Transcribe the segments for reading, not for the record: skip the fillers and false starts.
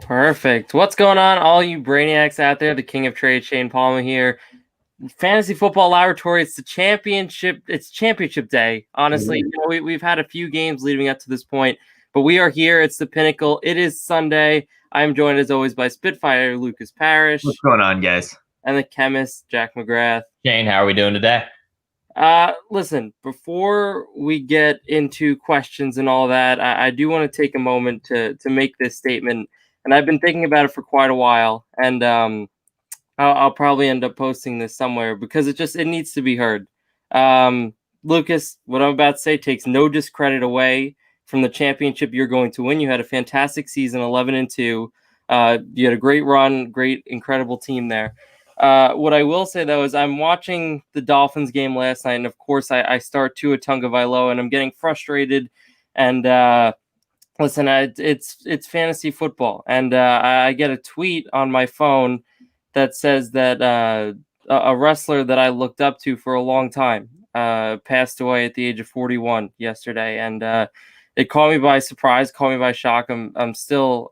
Perfect. What's going on, all you brainiacs out there? The king of trade, Shane Palmer here. Fantasy Football Laboratory. It's the championship. It's championship day. Honestly, we've had a few games leading up to this point, but we are here. It's the pinnacle. It is Sunday. I'm joined as always by Spitfire Lucas Parrish. What's going on, guys? And the chemist Jack McGrath. Shane, how are we doing today? Listen, before we get into questions and all that, I do want to take a moment to make this statement. And I've been thinking about it for quite a while, and I'll probably end up posting this somewhere because it needs to be heard. Lucas, what I'm about to say takes no discredit away from the championship you're going to win. You had a fantastic season, 11-2. You had a great run, incredible team there. What I will say, though, is I'm watching the Dolphins game last night, and of course I start Tua Tagovailoa, and I'm getting frustrated. And listen, it's fantasy football, and I get a tweet on my phone that says that a wrestler that I looked up to for a long time passed away at the age of 41 yesterday, and it caught me by surprise, caught me by shock. I'm still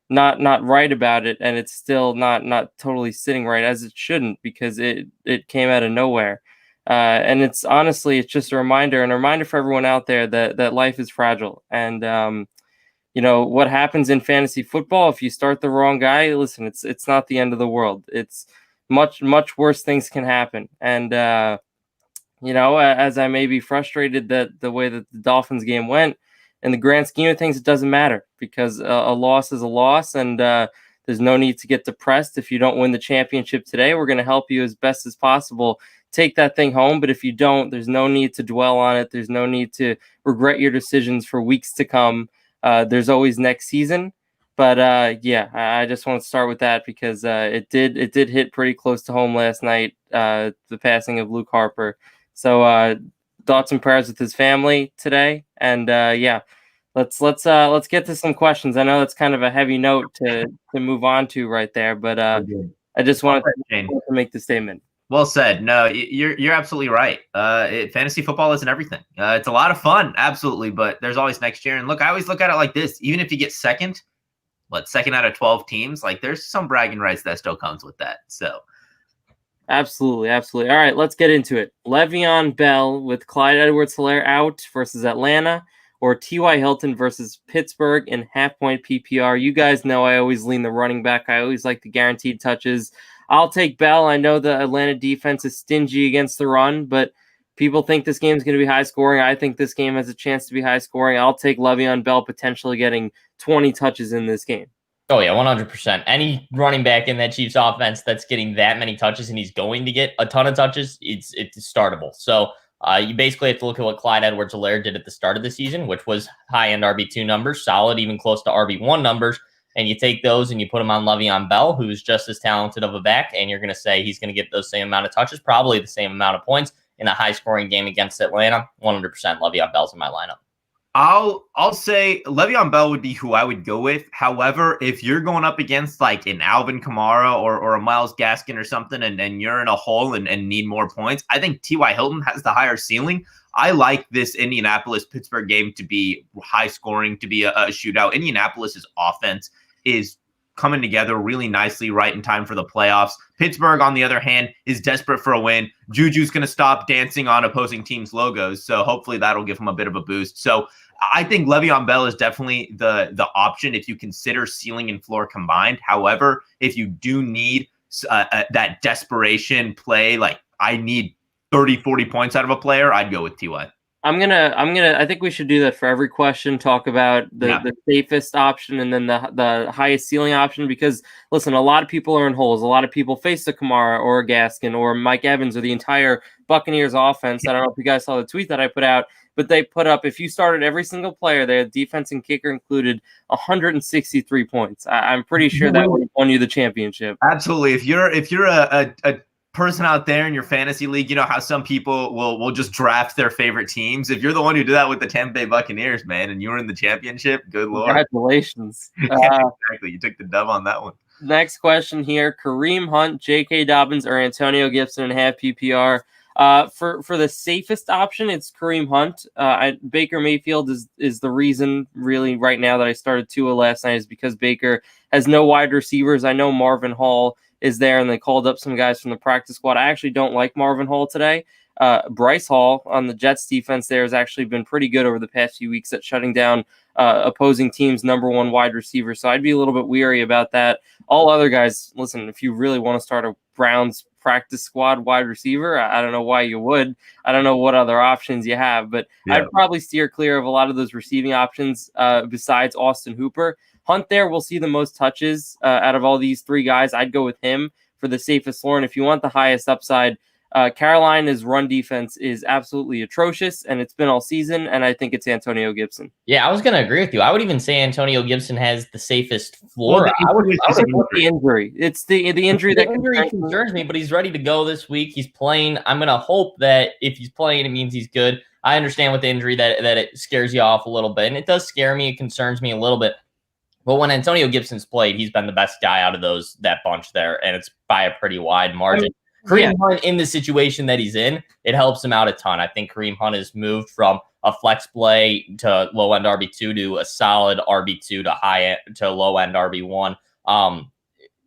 not right about it, and it's still not totally sitting right, as it shouldn't, because it came out of nowhere. And it's just a reminder for everyone out there that life is fragile. And, what happens in fantasy football, if you start the wrong guy, listen, it's not the end of the world. It's much worse things can happen. And, as I may be frustrated that the way that the Dolphins game went, in the grand scheme of things, it doesn't matter, because a loss is a loss, and there's no need to get depressed. If you don't win the championship today, we're going to help you as best as possible take that thing home. But if you don't, there's no need to dwell on it. There's no need to regret your decisions for weeks to come. There's always next season. But I just want to start with that because it did hit pretty close to home last night, the passing of Luke Harper. So thoughts and prayers with his family today. And let's get to some questions. I know that's kind of a heavy note to move on to right there, but I just wanted to make the statement. Well said. No, you're absolutely right. Fantasy football isn't everything. It's a lot of fun, absolutely, but there's always next year. And look, I always look at it like this: even if you get second out of 12 teams, like there's some bragging rights that still comes with that. So, absolutely. All right, let's get into it. Le'Veon Bell with Clyde Edwards-Helaire out versus Atlanta, or T.Y. Hilton versus Pittsburgh in half-point PPR. You guys know I always lean the running back. I always like the guaranteed touches. I'll take Bell. I know the Atlanta defense is stingy against the run, but people think this game is going to be high scoring. I think this game has a chance to be high scoring. I'll take Le'Veon Bell potentially getting 20 touches in this game. Oh, yeah, 100%. Any running back in that Chiefs offense that's getting that many touches and he's going to get a ton of touches, it's startable. So you basically have to look at what Clyde Edwards-Helaire did at the start of the season, which was high-end RB2 numbers, solid, even close to RB1 numbers. And you take those and you put them on Le'Veon Bell, who's just as talented of a back, and you're going to say he's going to get those same amount of touches, probably the same amount of points in a high-scoring game against Atlanta. 100% Le'Veon Bell's in my lineup. I'll say Le'Veon Bell would be who I would go with. However, if you're going up against like an Alvin Kamara or a Myles Gaskin or something, and you're in a hole and need more points, I think T.Y. Hilton has the higher ceiling. I like this Indianapolis-Pittsburgh game to be high scoring, to be a shootout. Indianapolis's offense is coming together really nicely right in time for the playoffs. Pittsburgh, on the other hand, is desperate for a win. Juju's going to stop dancing on opposing teams' logos, so hopefully that'll give him a bit of a boost. So I think Le'Veon Bell is definitely the option if you consider ceiling and floor combined. However, if you do need that desperation play, like I need 30, 40 points out of a player, I'd go with T.Y. I think we should do that for every question. Talk about the safest option and then the highest ceiling option, because listen, a lot of people are in holes. A lot of people face a Kamara or a Gaskin or Mike Evans or the entire Buccaneers offense. I don't know if you guys saw the tweet that I put out, but they put up, if you started every single player there, defense and kicker included, 163 points. I'm pretty sure that would have won you the championship. Absolutely. If you're a person out there in your fantasy league, you know how some people will just draft their favorite teams. If you're the one who did that with the Tampa Bay Buccaneers, man, and you were in the championship, good Lord. Congratulations. Exactly. You took the dub on that one. Next question here. Kareem Hunt, J.K. Dobbins, or Antonio Gibson in half PPR. For the safest option, it's Kareem Hunt. Baker Mayfield is the reason really right now that I started Tua last night is because Baker has no wide receivers. I know Marvin Hall is there, and they called up some guys from the practice squad. I actually don't like Marvin Hall today. Bryce Hall on the Jets defense there has actually been pretty good over the past few weeks at shutting down opposing teams' number one wide receiver. So I'd be a little bit weary about that. All other guys, listen, if you really want to start a Browns practice squad wide receiver, I don't know why you would. I don't know what other options you have, but I'd probably steer clear of a lot of those receiving options besides Austin Hooper. Hunt there will see the most touches out of all these three guys. I'd go with him for the safest floor. And if you want the highest upside, Carolina's run defense is absolutely atrocious, and it's been all season, and I think it's Antonio Gibson. Yeah, I was going to agree with you. I would even say Antonio Gibson has the safest floor. Well, the injury. It's the injury that concerns me, but he's ready to go this week. He's playing. I'm going to hope that if he's playing, it means he's good. I understand with the injury that it scares you off a little bit, and it does scare me. It concerns me a little bit. But when Antonio Gibson's played, he's been the best guy out of that bunch there, and it's by a pretty wide margin. Kareem Hunt in the situation that he's in, it helps him out a ton. I think Kareem Hunt has moved from a flex play to low end RB2 to a solid RB2 to high end to low end RB1.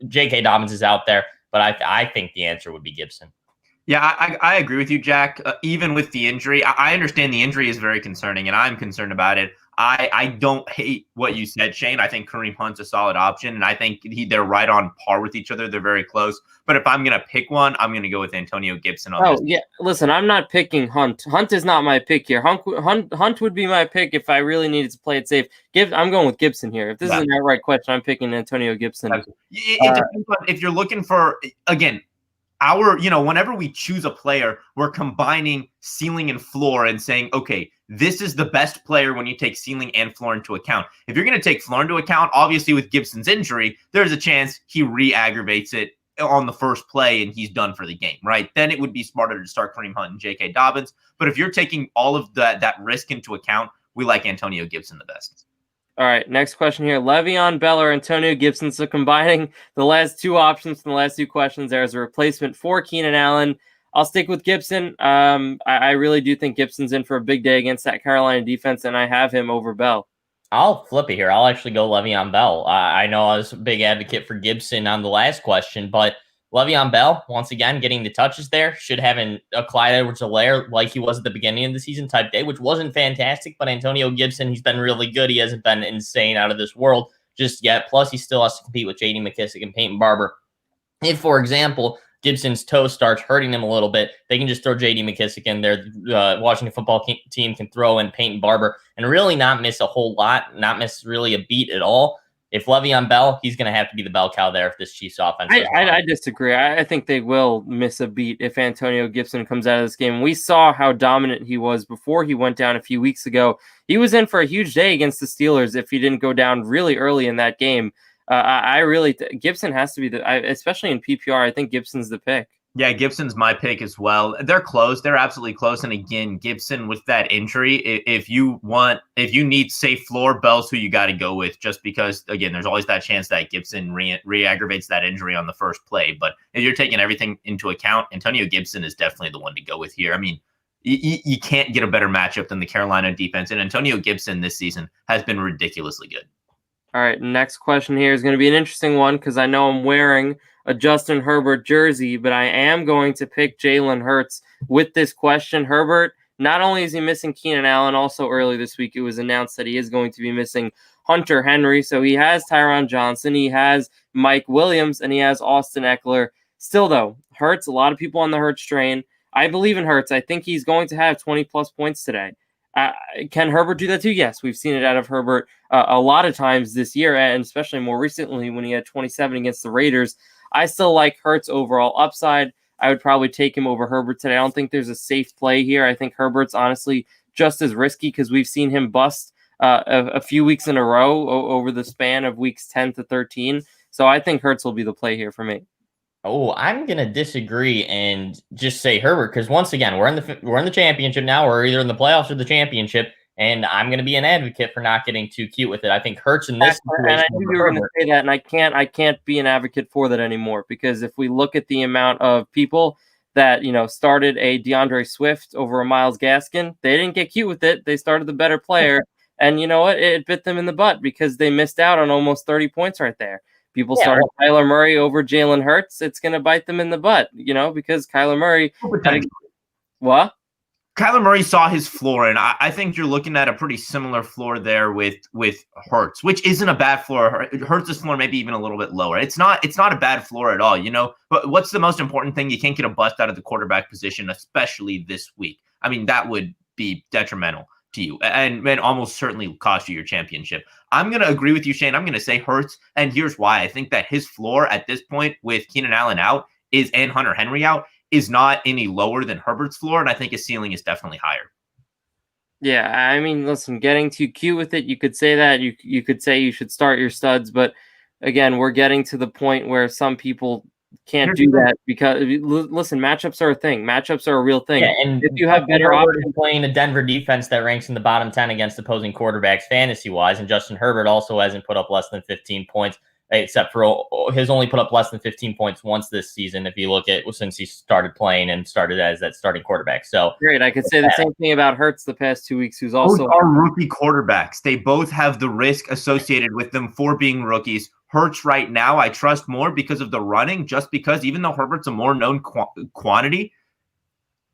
J.K. Dobbins is out there, but I think the answer would be Gibson. Yeah, I agree with you, Jack. Even with the injury, I understand the injury is very concerning, and I'm concerned about it. I don't hate what you said, Shane. I think Kareem Hunt's a solid option, and I think they're right on par with each other. They're very close. But if I'm going to pick one, I'm going to go with Antonio Gibson. Yeah. Listen, I'm not picking Hunt. Hunt is not my pick here. Hunt would be my pick if I really needed to play it safe. I'm going with Gibson here. If this is an outright question, I'm picking Antonio Gibson. It depends on if you're looking for, again, whenever we choose a player, we're combining ceiling and floor and saying, okay, this is the best player when you take ceiling and floor into account. If you're going to take floor into account, obviously with Gibson's injury, there's a chance he re-aggravates it on the first play and he's done for the game, right? Then it would be smarter to start Kareem Hunt and J.K. Dobbins. But if you're taking all of that risk into account, we like Antonio Gibson the best. All right, next question here. Le'Veon Bell or Antonio Gibson. So combining the last two options from the last two questions there as a replacement for Keenan Allen. I'll stick with Gibson. I really do think Gibson's in for a big day against that Carolina defense, and I have him over Bell. I'll flip it here. I'll actually go Le'Veon Bell. I know I was a big advocate for Gibson on the last question, but Le'Veon Bell, once again, getting the touches there, should have a Clyde Edwards-Helaire like he was at the beginning of the season type day, which wasn't fantastic, but Antonio Gibson, he's been really good. He hasn't been insane out of this world just yet. Plus, he still has to compete with J.D. McKissic and Peyton Barber. If, for example, Gibson's toe starts hurting him a little bit, they can just throw J.D. McKissic in there. Washington football team can throw in Peyton Barber and really not miss a whole lot, not miss really a beat at all. If Le'Veon Bell, he's going to have to be the bell cow there if this Chiefs offense. I disagree. I think they will miss a beat if Antonio Gibson comes out of this game. We saw how dominant he was before he went down a few weeks ago. He was in for a huge day against the Steelers if he didn't go down really early in that game. Gibson has to be especially in PPR. I think Gibson's the pick. Yeah, Gibson's my pick as well. They're close. They're absolutely close. And again, Gibson with that injury, if you need safe floor, Bell's who you got to go with, just because, again, there's always that chance that Gibson re-aggravates that injury on the first play. But if you're taking everything into account, Antonio Gibson is definitely the one to go with here. I mean, you can't get a better matchup than the Carolina defense. And Antonio Gibson this season has been ridiculously good. All right, next question here is going to be an interesting one because I know I'm wearing a Justin Herbert jersey, but I am going to pick Jalen Hurts with this question. Herbert, not only is he missing Keenan Allen, also early this week it was announced that he is going to be missing Hunter Henry. So he has Tyron Johnson, he has Mike Williams, and he has Austin Eckler. Still, though, Hurts, a lot of people on the Hurts train. I believe in Hurts. I think he's going to have 20-plus points today. Can Herbert do that too? Yes, we've seen it out of Herbert a lot of times this year, and especially more recently when he had 27 against the Raiders. I still like Hurts' overall upside. I would probably take him over Herbert today. I don't think there's a safe play here. I think Herbert's honestly just as risky because we've seen him bust a few weeks in a row over the span of weeks 10 to 13. So I think Hurts will be the play here for me. Oh, I'm going to disagree and just say Herbert because once again, we're in the championship now. We're either in the playoffs or the championship, and I'm going to be an advocate for not getting too cute with it. I think Hurts in this situation. And I knew you were going to say that, and I can't be an advocate for that anymore because if we look at the amount of people that, started a DeAndre Swift over a Myles Gaskin. They didn't get cute with it. They started the better player. And you know what? It bit them in the butt because they missed out on almost 30 points right there. People started Kyler Murray over Jalen Hurts. It's going to bite them in the butt, because Kyler Murray. What? Kyler Murray saw his floor, and I think you're looking at a pretty similar floor there with Hurts, which isn't a bad floor. Hurts' floor maybe even a little bit lower. It's not a bad floor at all, But what's the most important thing? You can't get a bust out of the quarterback position, especially this week. I mean, that would be detrimental to you and almost certainly cost you your championship. I'm going to agree with you, Shane. I'm going to say Hurts, and here's why. I think that his floor at this point with Keenan Allen out and Hunter Henry out is not any lower than Herbert's floor, and I think his ceiling is definitely higher. Yeah, I mean, listen, getting too cute with it, you could say that. You could say you should start your studs, but again, we're getting to the point where some people can't do that because, listen, matchups are a thing. Matchups are a real thing. Yeah, and if you have better options playing a Denver defense that ranks in the bottom 10 against opposing quarterbacks fantasy-wise, and Justin Herbert also hasn't put up less than 15 points, except for has only put up less than 15 points once this season, if you look at since he started playing and started as that starting quarterback. So great. I could say the same thing about Hurts the past 2 weeks, who's also both are rookie quarterbacks. They both have the risk associated with them for being rookies. Hurts right now, I trust more because of the running, just because even though Herbert's a more known quantity,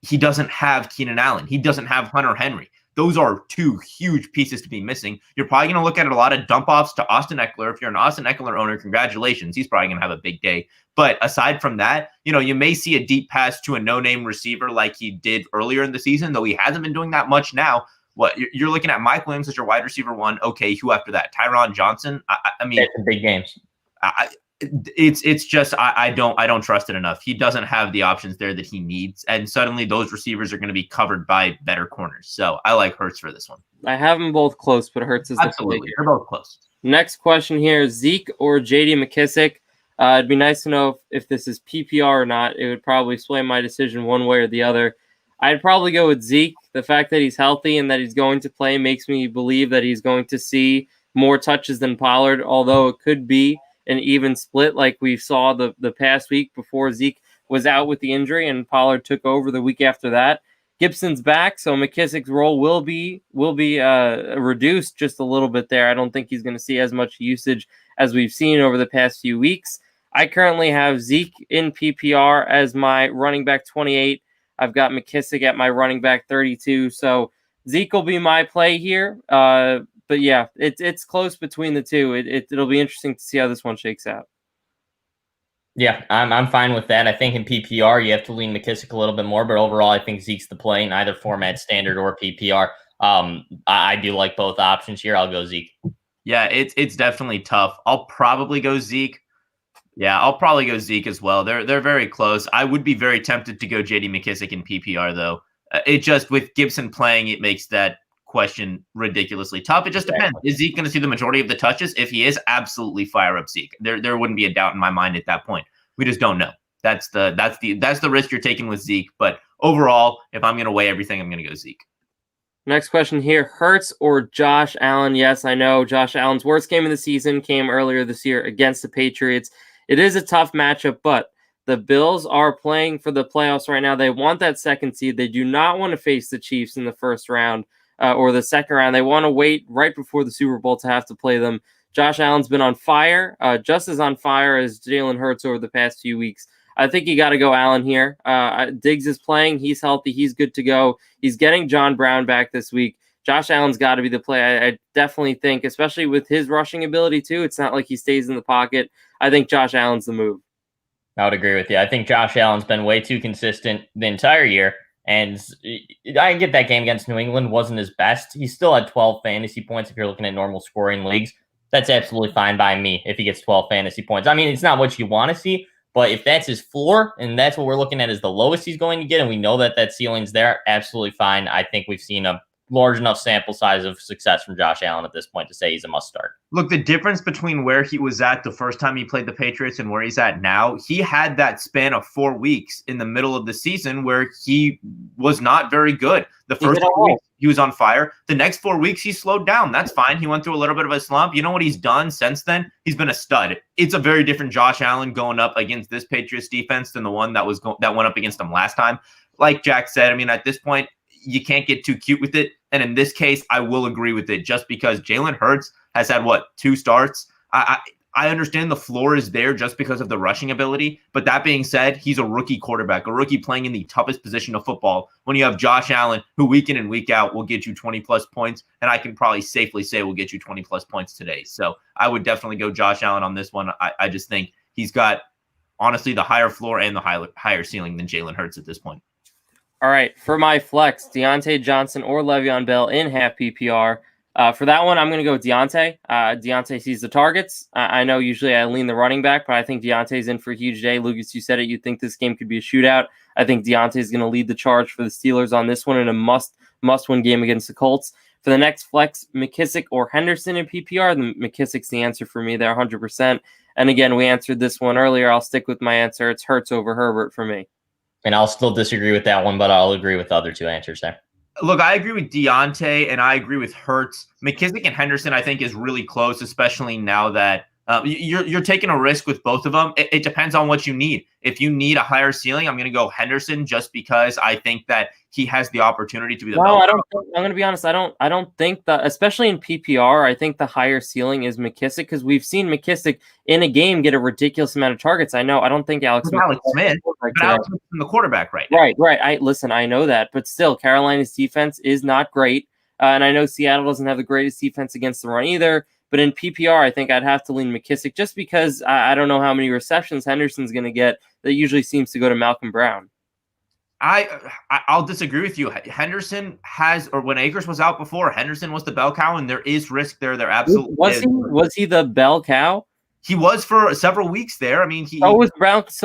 he doesn't have Keenan Allen. He doesn't have Hunter Henry. Those are two huge pieces to be missing. You're probably going to look at a lot of dump-offs to Austin Eckler. If you're an Austin Eckler owner, congratulations. He's probably going to have a big day. But aside from that, you may see a deep pass to a no-name receiver like he did earlier in the season, though he hasn't been doing that much now. What you're looking at Mike Williams as your wide receiver one. Okay, who after that? Tyron Johnson. I mean, it's big games. It's just I don't trust it enough. He doesn't have the options there that he needs, and suddenly those receivers are going to be covered by better corners. So I like Hurts for this one. I have them both close, but Hurts is absolutely. They're both close. Next question here: Zeke or J.D. McKissic? It'd be nice to know if this is PPR or not. It would probably sway my decision one way or the other. I'd probably go with Zeke. The fact that he's healthy and that he's going to play makes me believe that he's going to see more touches than Pollard, although it could be an even split like we saw the past week before Zeke was out with the injury and Pollard took over the week after that. Gibson's back, so McKissic's role will be reduced just a little bit there. I don't think he's going to see as much usage as we've seen over the past few weeks. I currently have Zeke in PPR as my running back 28. I've got McKissic at my running back 32. So Zeke will be my play here. But yeah, it's close between the two. It'll be interesting to see how this one shakes out. Yeah, I'm fine with that. I think in PPR you have to lean McKissic a little bit more, but overall I think Zeke's the play in either format, standard or PPR. I do like both options here. I'll go Zeke. Yeah, it's definitely tough. I'll probably go Zeke. Yeah, I'll probably go Zeke as well. They're very close. I would be very tempted to go J.D. McKissic in PPR though. It just with Gibson playing, it makes that question ridiculously tough. It just depends. Is Zeke going to see the majority of the touches? If he is, absolutely fire up Zeke. There wouldn't be a doubt in my mind at that point. We just don't know. That's the risk you're taking with Zeke. But overall, if I'm going to weigh everything, I'm going to go Zeke. Next question here: Hurts or Josh Allen? Yes, I know Josh Allen's worst game of the season came earlier this year against the Patriots. It is a tough matchup, but the Bills are playing for the playoffs right now. They want that second seed. They do not want to face the Chiefs in the first round or the second round. They want to wait right before the Super Bowl to have to play them. Josh Allen's been on fire, just as on fire as Jalen Hurts over the past few weeks. I think you got to go Allen here. Diggs is playing. He's healthy. He's good to go. He's getting John Brown back this week. Josh Allen's got to be the play. I definitely think, especially with his rushing ability too, it's not like he stays in the pocket. I think Josh Allen's the move. I would agree with you. I think Josh Allen's been way too consistent the entire year. And I get that game against New England wasn't his best. He still had 12 fantasy points if you're looking at normal scoring leagues. That's absolutely fine by me if he gets 12 fantasy points. I mean, it's not what you want to see, but if that's his floor and that's what we're looking at as the lowest he's going to get, and we know that that ceiling's there, absolutely fine. I think we've seen a large enough sample size of success from Josh Allen at this point to say he's a must start. Look, the difference between where he was at the first time he played the Patriots and where he's at now, he had that span of 4 weeks in the middle of the season where he was not very good. The first 4 weeks, he was on fire. The next 4 weeks, he slowed down. That's fine. He went through a little bit of a slump. You know what he's done since then? He's been a stud. It's a very different Josh Allen going up against this Patriots defense than the one that went up against him last time. Like Jack said, I mean, at this point, you can't get too cute with it. And in this case, I will agree with it just because Jalen Hurts has had, 2 starts? I understand the floor is there just because of the rushing ability. But that being said, he's a rookie quarterback, a rookie playing in the toughest position of football. When you have Josh Allen, who week in and week out will get you 20-plus points, and I can probably safely say will get you 20-plus points today. So I would definitely go Josh Allen on this one. I just think he's got, honestly, the higher floor and the higher ceiling than Jalen Hurts at this point. All right, for my flex, Deontay Johnson or Le'Veon Bell in half PPR. For that one, I'm going to go with Deontay. Deontay sees the targets. I know usually I lean the running back, but I think Deontay's in for a huge day. Lucas, you said it. You think this game could be a shootout. I think Deontay's going to lead the charge for the Steelers on this one in a must-win game against the Colts. For the next flex, McKissick or Henderson in PPR, McKissick's the answer for me there, 100%. And again, we answered this one earlier. I'll stick with my answer. It's Hurts over Herbert for me. And I'll still disagree with that one, but I'll agree with the other 2 answers there. Look, I agree with Deontay, and I agree with Hurts. McKissick and Henderson, I think, is really close, especially now that you're taking a risk with both of them. It depends on what you need. If you need a higher ceiling, I'm going to go Henderson just because I think that he has the opportunity to be the bell. I'm going to be honest. I don't think that, especially in PPR, I think the higher ceiling is McKissick because we've seen McKissick in a game get a ridiculous amount of targets. I don't think Alex Smith from the quarterback right now. Right. I know that, but still, Carolina's defense is not great, and I know Seattle doesn't have the greatest defense against the run either. But in PPR, I think I'd have to lean McKissick just because I don't know how many receptions Henderson's going to get. That usually seems to go to Malcolm Brown. I'll disagree with you. Henderson when Akers was out before, Henderson was the bell cow, and there is risk there. There absolutely was he the bell cow? He was for several weeks there. I mean, so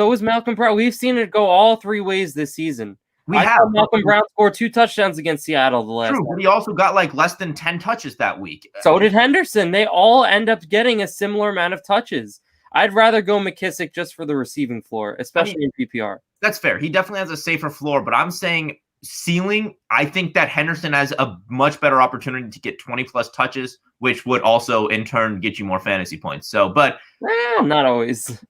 was Malcolm Brown. We've seen it go all 3 ways this season. Malcolm Brown scored 2 touchdowns against Seattle the last time. But he also got less than 10 touches that week. So did Henderson. They all end up getting a similar amount of touches. I'd rather go McKissick just for the receiving floor, especially in PPR. That's fair. He definitely has a safer floor, but I'm saying ceiling, I think that Henderson has a much better opportunity to get 20-plus touches, which would also in turn get you more fantasy points. So, but not always.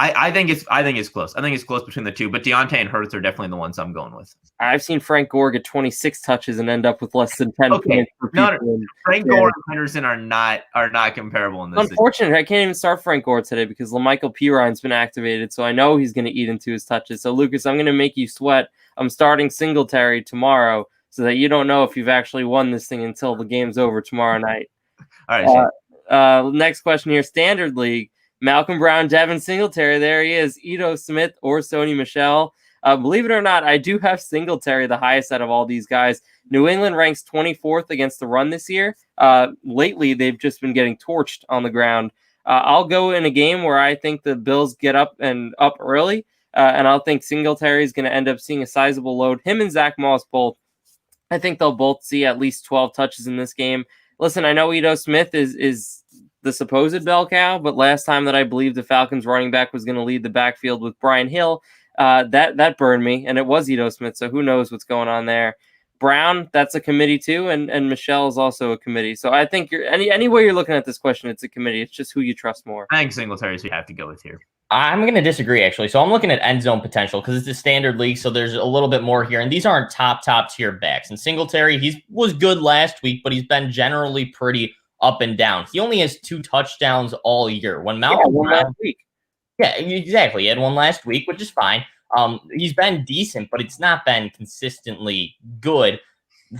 I think it's close. I think it's close between the 2, but Deontay and Hurts are definitely the ones I'm going with. I've seen Frank Gore get 26 touches and end up with less than 10 points. Frank Gore and Henderson are not comparable in this. Unfortunately, I can't even start Frank Gore today because LaMichael Piron's been activated, so I know he's going to eat into his touches. So, Lucas, I'm going to make you sweat. I'm starting Singletary tomorrow so that you don't know if you've actually won this thing until the game's over tomorrow night. All right. Next question here, Standard League. Malcolm Brown, Devin Singletary, there he is. Ito Smith or Sony Michel. Believe it or not, I do have Singletary the highest out of all these guys. New England ranks 24th against the run this year. Lately, they've just been getting torched on the ground. I'll go in a game where I think the Bills get up early, and I'll think Singletary is going to end up seeing a sizable load. Him and Zach Moss both. I think they'll both see at least 12 touches in this game. Listen, I know Ito Smith is the supposed bell cow, but last time that I believed the Falcons running back was going to lead the backfield with Brian Hill, that burned me, and it was Ito Smith, so who knows what's going on there. Brown, that's a committee too, and Michelle is also a committee. So I think any way you're looking at this question, it's a committee. It's just who you trust more. I think Singletary is who you have to go with here. I'm going to disagree, actually. So I'm looking at end zone potential because it's a standard league, so there's a little bit more here. And these aren't top tier backs. And Singletary, he was good last week, but he's been generally pretty up and down. He only has 2 touchdowns all year. When Malcolm Brown, last week. Yeah, exactly. He had one last week, which is fine. He's been decent, but it's not been consistently good.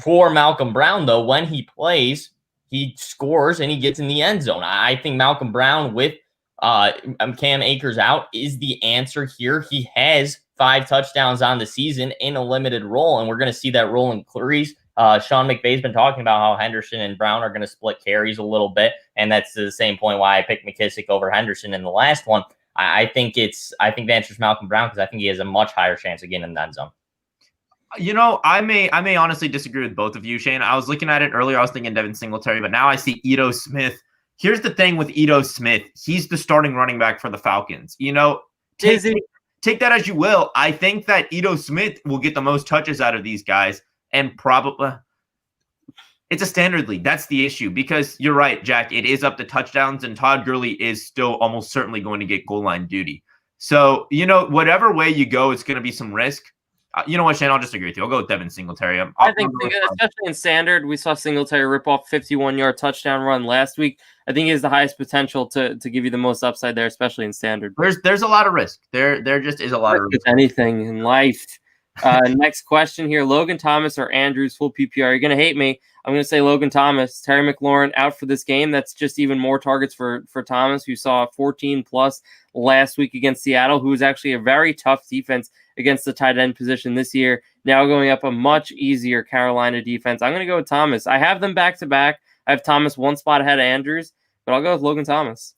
For Malcolm Brown, though, when he plays, he scores and he gets in the end zone. I think Malcolm Brown with Cam Akers out is the answer here. He has 5 touchdowns on the season in a limited role, and we're going to see that role increase. Sean McVay's been talking about how Henderson and Brown are going to split carries a little bit, and that's the same point why I picked McKissick over Henderson in the last one. I think the answer is Malcolm Brown because I think he has a much higher chance of getting in the end zone. I may honestly disagree with both of you, Shane. I was looking at it earlier. I was thinking Devin Singletary, but now I see Ito Smith. Here's the thing with Ito Smith. He's the starting running back for the Falcons. Take that as you will. I think that Ito Smith will get the most touches out of these guys, and probably it's a standard league. That's the issue, because you're right, Jack. It is up to touchdowns, and Todd Gurley is still almost certainly going to get goal line duty. So, whatever way you go, it's going to be some risk. You know what, Shane? I'll just agree with you. I'll go with Devin Singletary. I think, especially in standard, we saw Singletary rip off 51-yard touchdown run last week. I think he has the highest potential to give you the most upside there, especially in standard. There's a lot of risk. There just is a lot of risk. Anything in life. Next question here: Logan Thomas or Andrews full PPR? You're gonna hate me. I'm gonna say Logan Thomas. Terry McLaurin out for this game. That's just even more targets for Thomas, who saw 14 plus last week against Seattle, who was actually a very tough defense against the tight end position this year. Now going up a much easier Carolina defense. I'm gonna go with Thomas. I have them back to back. I have Thomas one spot ahead of Andrews, but I'll go with Logan Thomas.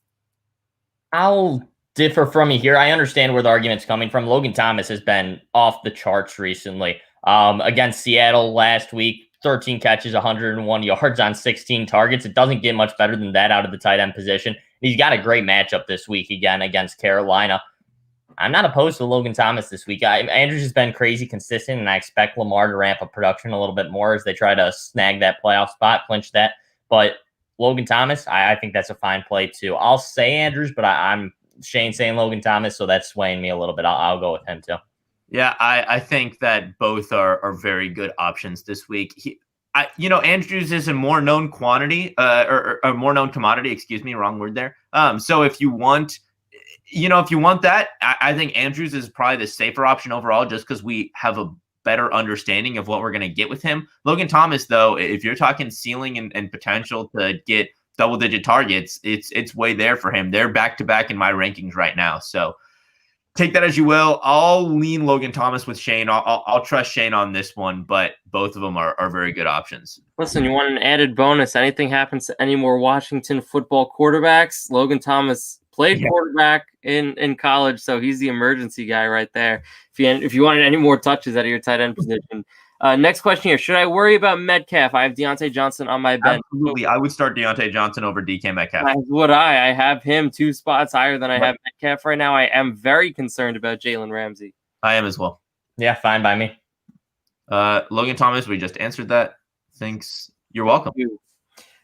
I'll differ from you here. I understand where the argument's coming from. Logan Thomas has been off the charts recently. Against Seattle last week, 13 catches, 101 yards on 16 targets. It doesn't get much better than that out of the tight end position. He's got a great matchup this week again against Carolina. I'm not opposed to Logan Thomas this week. Andrews has been crazy consistent, and I expect Lamar to ramp up production a little bit more as they try to snag that playoff spot, clinch that. But Logan Thomas, I think that's a fine play too. I'll say Andrews, but I'm Shane saying Logan Thomas, so that's swaying me a little bit. I'll go with him too. Yeah, I think that both are very good options this week. Andrews is a more known quantity, or a more known commodity. Excuse me, wrong word there. So if you want that, I think Andrews is probably the safer option overall, just because we have a better understanding of what we're going to get with him. Logan Thomas, though, if you're talking ceiling and potential to get double-digit targets, it's way there for him. They're back-to-back in my rankings right now. So take that as you will. I'll lean Logan Thomas with Shane. I'll trust Shane on this one, but both of them are very good options. Listen, you want an added bonus? Anything happens to any more Washington football quarterbacks? Logan Thomas played quarterback in college, so he's the emergency guy right there. If you wanted any more touches out of your tight end position. Next question here. Should I worry about Metcalf? I have Deontay Johnson on my bench. Absolutely. I would start Deontay Johnson over DK Metcalf. As would I. I have him 2 spots higher than I have Metcalf right now. I am very concerned about Jalen Ramsey. I am as well. Yeah, fine by me. Logan Thomas, we just answered that. Thanks. You're welcome.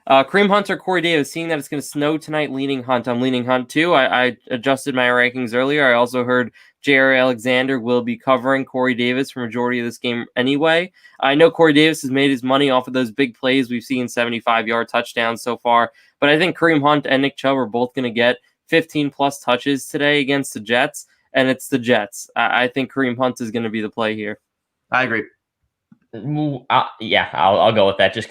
Kareem Hunt or Corey Davis, seeing that it's going to snow tonight, leaning Hunt. I'm leaning Hunt too. I adjusted my rankings earlier. I also heard J.R. Alexander will be covering Corey Davis for majority of this game anyway. I know Corey Davis has made his money off of those big plays. We've seen 75-yard touchdowns so far. But I think Kareem Hunt and Nick Chubb are both going to get 15-plus touches today against the Jets, and it's the Jets. I think Kareem Hunt is going to be the play here. I agree. I'll go with that just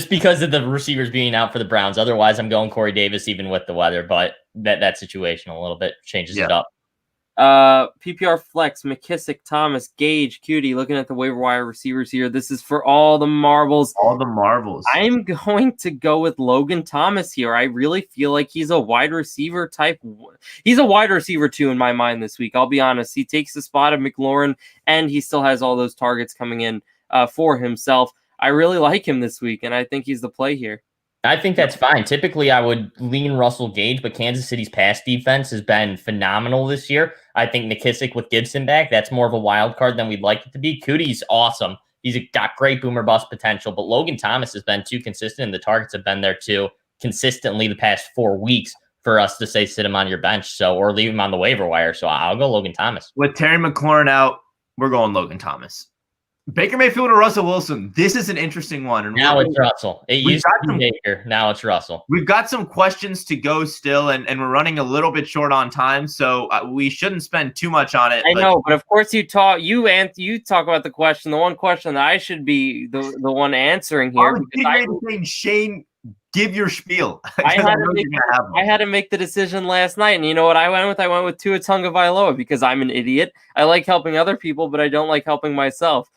because of the receivers being out for the Browns. Otherwise, I'm going Corey Davis even with the weather, but that situation a little bit changes it up. PPR flex, McKissick, Thomas, Gage, Cutie, looking at the waiver wire receivers here. This is for all the marbles. All the marbles. I'm going to go with Logan Thomas here. I really feel like he's a wide receiver type. He's a wide receiver too in my mind this week. I'll be honest. He takes the spot of McLaurin, and he still has all those targets coming in for himself. I really like him this week, and I think he's the play here. I think that's fine. Typically, I would lean Russell Gage, but Kansas City's pass defense has been phenomenal this year. I think McKissick with Gibson back, that's more of a wild card than we'd like it to be. Cootie's awesome. He's got great boomer bust potential, but Logan Thomas has been too consistent, and the targets have been there too consistently the past 4 weeks for us to say sit him on your bench or leave him on the waiver wire. So I'll go Logan Thomas. With Terry McLaurin out, we're going Logan Thomas. Baker Mayfield or Russell Wilson? This is an interesting one. And now it's Russell. It used to be Baker. Now it's Russell. We've got some questions to go still, and we're running a little bit short on time, so we shouldn't spend too much on it. I know, but of course you talk about the question. The one question that I should be the one answering here. Shane, give your spiel. I had to make the decision last night, and you know what I went with? I went with Tua Tagovailoa because I'm an idiot. I like helping other people, but I don't like helping myself.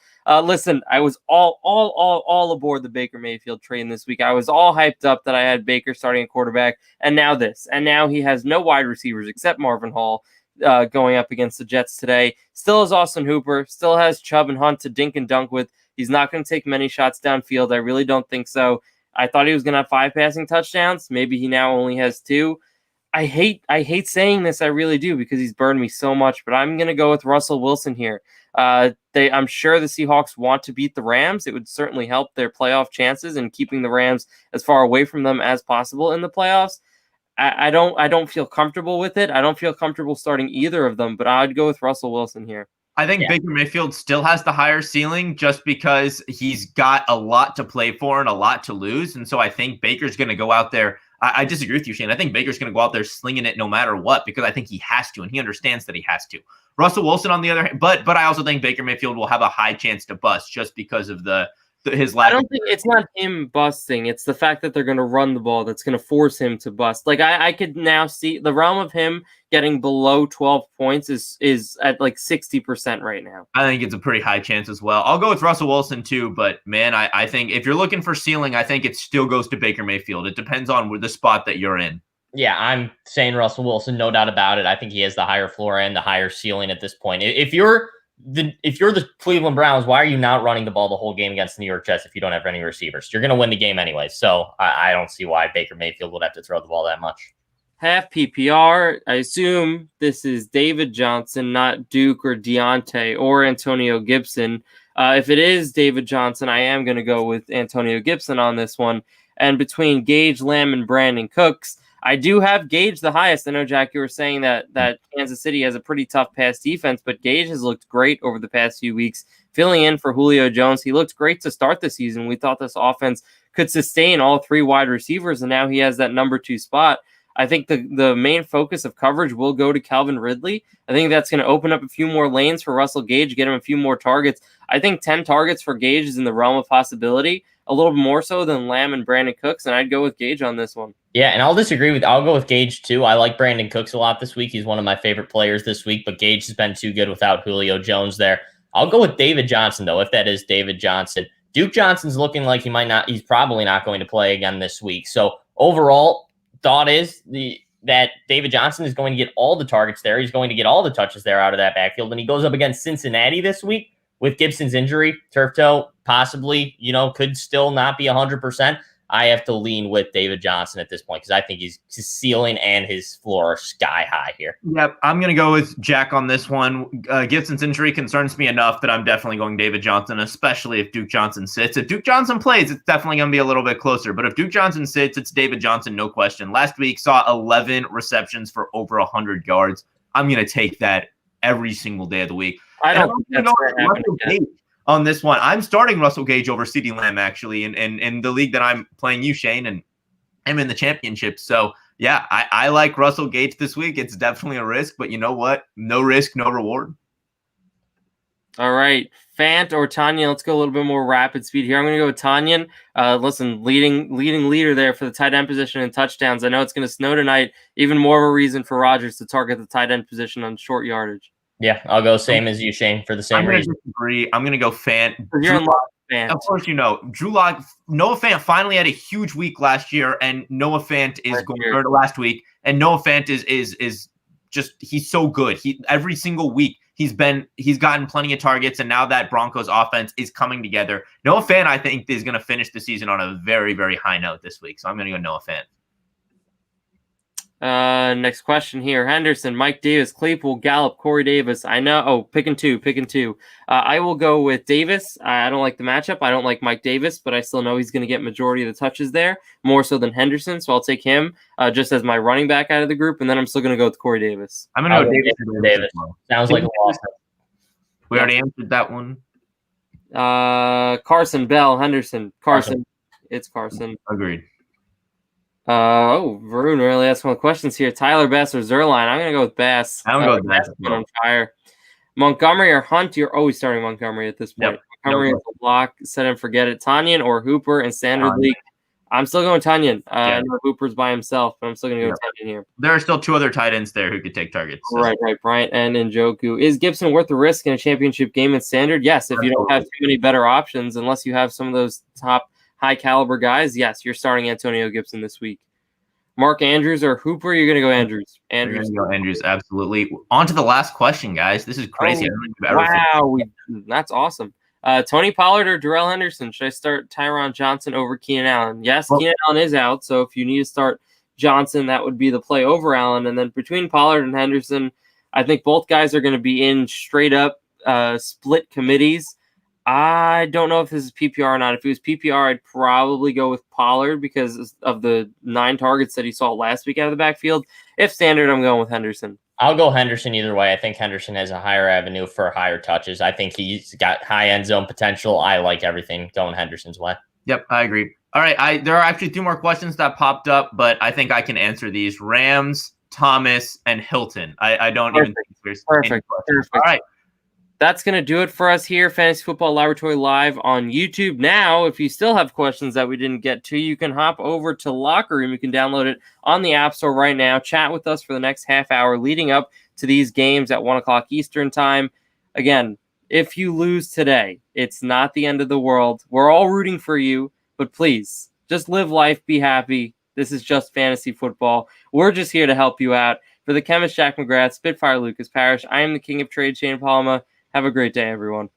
Listen, I was all aboard the Baker Mayfield train this week. I was all hyped up that I had Baker starting at quarterback, and now this. And now he has no wide receivers except Marvin Hall. going up against the Jets today. Still has Austin Hooper, still has Chubb and Hunt to dink and dunk with. He's not going to take many shots downfield. I really don't think so. I thought he was going to have 5 passing touchdowns. Maybe he now only has 2. I hate saying this, I really do, because he's burned me so much, but I'm going to go with Russell Wilson here. I'm sure the Seahawks want to beat the Rams. It would certainly help their playoff chances and keeping the Rams as far away from them as possible in the playoffs. I don't feel comfortable with it. I don't feel comfortable starting either of them, but I'd go with Russell Wilson here. I think Baker Mayfield still has the higher ceiling just because he's got a lot to play for and a lot to lose. And so I think Baker's going to go out there. I disagree with you, Shane. I think Baker's going to go out there slinging it no matter what, because I think he has to, and he understands that he has to. Russell Wilson, on the other hand, but I also think Baker Mayfield will have a high chance to bust just because of his lack. I don't think it's not him busting. It's the fact that they're going to run the ball that's going to force him to bust. Like I could now see the realm of him getting below 12 points is at like 60% right now. I think it's a pretty high chance as well. I'll go with Russell Wilson too, but man, I think if you're looking for ceiling, I think it still goes to Baker Mayfield. It depends on the spot that you're in. Yeah, I'm saying Russell Wilson, no doubt about it. I think he has the higher floor and the higher ceiling at this point. If you're the Cleveland Browns, why are you not running the ball the whole game against the New York Jets if you don't have any receivers? You're going to win the game anyway. So I don't see why Baker Mayfield would have to throw the ball that much. Half PPR. I assume this is David Johnson, not Duke or Deontay or Antonio Gibson. If it is David Johnson, I am going to go with Antonio Gibson on this one. And between Gage, Lamb, and Brandon Cooks, I do have Gage the highest. I know, Jack, you were saying that Kansas City has a pretty tough pass defense, but Gage has looked great over the past few weeks, filling in for Julio Jones. He looked great to start the season. We thought this offense could sustain all 3 wide receivers, and now he has that number 2 spot. I think the main focus of coverage will go to Calvin Ridley. I think that's going to open up a few more lanes for Russell Gage, get him a few more targets. I think 10 targets for Gage is in the realm of possibility, a little more so than Lamb and Brandon Cooks, and I'd go with Gage on this one. Yeah, and I'll go with Gage too. I like Brandon Cooks a lot this week. He's one of my favorite players this week, but Gage has been too good without Julio Jones there. I'll go with David Johnson, though, if that is David Johnson. Duke Johnson's looking like he's probably not going to play again this week. So overall, thought is that David Johnson is going to get all the targets there. He's going to get all the touches there out of that backfield. And he goes up against Cincinnati this week with Gibson's injury, turf toe, possibly, could still not be 100%. I have to lean with David Johnson at this point because I think his ceiling and his floor are sky high here. Yep, I'm going to go with Jack on this one. Gibson's injury concerns me enough that I'm definitely going David Johnson, especially if Duke Johnson sits. If Duke Johnson plays, it's definitely going to be a little bit closer. But if Duke Johnson sits, it's David Johnson, no question. Last week saw 11 receptions for over 100 yards. I'm going to take that every single day of the week. I don't think that's going to happen again. On this one, I'm starting Russell Gage over CeeDee Lamb, actually, in the league that I'm playing you, Shane, and I'm in the championship. So, yeah, I like Russell Gage this week. It's definitely a risk, but you know what? No risk, no reward. All right, Fant or Tanya, let's go a little bit more rapid speed here. I'm going to go with Tanyan. Listen, leading leader there for the tight end position and touchdowns. I know it's going to snow tonight. Even more of a reason for Rodgers to target the tight end position on short yardage. Yeah, I'll go same as you, Shane, for the same reason. Disagree. I'm going to go Fant. You're in love with Fant. Of course, Drew Lock. Noah Fant finally had a huge week last year, and Noah Fant is last week, and Noah Fant is just he's so good. Every single week he's gotten plenty of targets, and now that Broncos offense is coming together. Noah Fant, I think, is going to finish the season on a very, very high note this week. So I'm going to go Noah Fant. Next question here. Henderson, Mike Davis, Claypool, Gallup, Corey Davis. I know. Oh, pick and two. I will go with Davis. I don't like the matchup. I don't like Mike Davis, but I still know he's going to get majority of the touches there, more so than Henderson. So I'll take him just as my running back out of the group, and then I'm still going to go with Corey Davis. I'm going to go Davis. Sounds like a loss. We already answered that one. Carson, Bell, Henderson, Carson. It's Carson. Agreed. Varun really asked one of the questions here. Tyler Bass or Zerline? I'm gonna go with Bass. I'm gonna go with Bass. On fire. Montgomery or Hunt? You're always starting Montgomery at this point. Yep. Montgomery is a block. Set and forget it. Tanyan or Hooper in standard league? I'm still going Tanyan. I know Hooper's by himself, but I'm still gonna go with Tanyan here. There are still two other tight ends there who could take targets. So. Right. Bryant and Njoku. Is Gibson worth the risk in a championship game in standard? Yes. If you don't have too many better options, unless you have some of those top high caliber guys, yes, you're starting Antonio Gibson this week. Mark Andrews or Hooper? You're gonna go Andrews. We're Andrews. gonna go Andrews, absolutely. On to the last question, guys. This is crazy. I don't think we've ever finished. Wow, that's awesome. Tony Pollard or Darrell Henderson? Should I start Tyron Johnson over Keenan Allen? Yes, Well- Keenan Allen is out, so if you need to start Johnson, that would be the play over Allen. And then between Pollard and Henderson, I think both guys are going to be in straight up split committees. I don't know if this is PPR or not. If it was PPR, I'd probably go with Pollard because of the 9 targets that he saw last week out of the backfield. If standard, I'm going with Henderson. I'll go Henderson either way. I think Henderson has a higher avenue for higher touches. I think he's got high end zone potential. I like everything going Henderson's way. Yep, I agree. All right, there are actually 2 more questions that popped up, but I think I can answer these. Rams, Thomas, and Hilton. I don't even think there's any questions. All right. That's going to do it for us here, Fantasy Football Laboratory Live on YouTube. Now, if you still have questions that we didn't get to, you can hop over to Locker Room. You can download it on the App Store right now. Chat with us for the next half hour leading up to these games at 1 o'clock Eastern time. Again, if you lose today, it's not the end of the world. We're all rooting for you, but please, just live life, be happy. This is just fantasy football. We're just here to help you out. For the chemist Jack McGrath, Spitfire Lucas Parrish, I am the king of trade, Shane Palma. Have a great day, everyone.